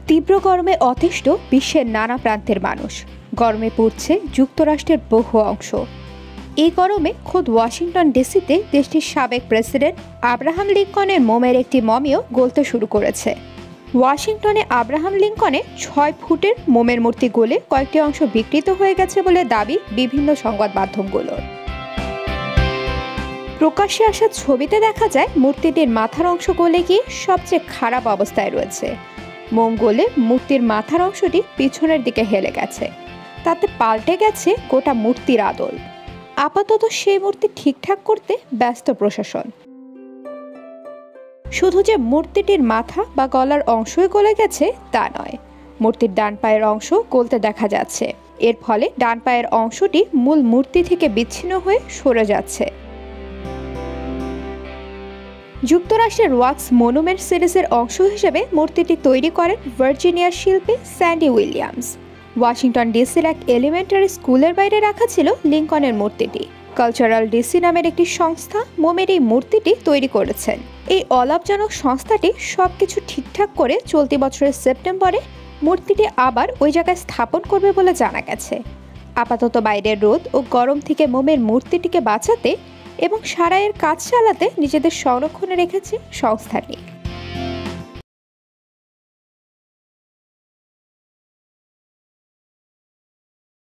তীব্র গরমে অতিষ্ঠ বিশ্বের নানা প্রান্তের মানুষ। গরমে পড়ছে যুক্তরাষ্ট্রের বহু অংশ। এই গরমে খোদ ওয়াশিংটন ডিসিতে দেশটির সাবেক প্রেসিডেন্ট আব্রাহাম লিঙ্কনের মোমের একটি মমিও গলতে শুরু করেছে। ওয়াশিংটনে আব্রাহাম লিঙ্কনের ৬ ফুটের মোমের মূর্তি গলে কয়েকটি অংশ বিকৃত হয়ে গেছে বলে দাবি বিভিন্ন সংবাদ মাধ্যমগুলোর। প্রকাশ্যে আসা ছবিতে দেখা যায় মূর্তিটির মাথার অংশ গলে গিয়ে সবচেয়ে খারাপ অবস্থায় রয়েছে। মোম গলে মূর্তির মাথার অংশটি পিছনের দিকে হেলে গেছে, তাতে পাল্টে গেছে গোটা মূর্তির আদল। আপাতত সেই মূর্তি ঠিকঠাক করতে ব্যস্ত প্রশাসন। শুধু যে মূর্তিটির মাথা বা গলার অংশই গলে গেছে তা নয়, মূর্তির ডান পায়ের অংশ গলতে দেখা যাচ্ছে। এর ফলে ডান পায়ের অংশটি মূল মূর্তি থেকে বিচ্ছিন্ন হয়ে সরে যাচ্ছে। যুক্তরাষ্ট্রের ওয়াক্স মনুমেন্ট সিরিজের অংশ হিসেবে মূর্তিটি তৈরি করেন ভার্জিনিয়ার শিল্পী স্যান্ডি উইলিয়ামস। ওয়াশিংটন ডিসির এক এলিমেন্টারি স্কুলের বাইরে রাখা ছিল লিঙ্কনের মূর্তিটি। কালচারাল ডিসি নামের একটি সংস্থা মোমের এই মূর্তিটি তৈরি করেছেন। এই অলাভজনক সংস্থাটি সবকিছু ঠিকঠাক করে চলতি বছরের সেপ্টেম্বরে মূর্তিটি আবার ওই জায়গায় স্থাপন করবে বলে জানা গেছে। আপাতত বাইরের রোদ ও গরম থেকে মোমের মূর্তিটিকে বাঁচাতে এবং সারাইয়ের কাজ চালাতে নিজেদের সংরক্ষণে রেখেছে সংস্থাটি।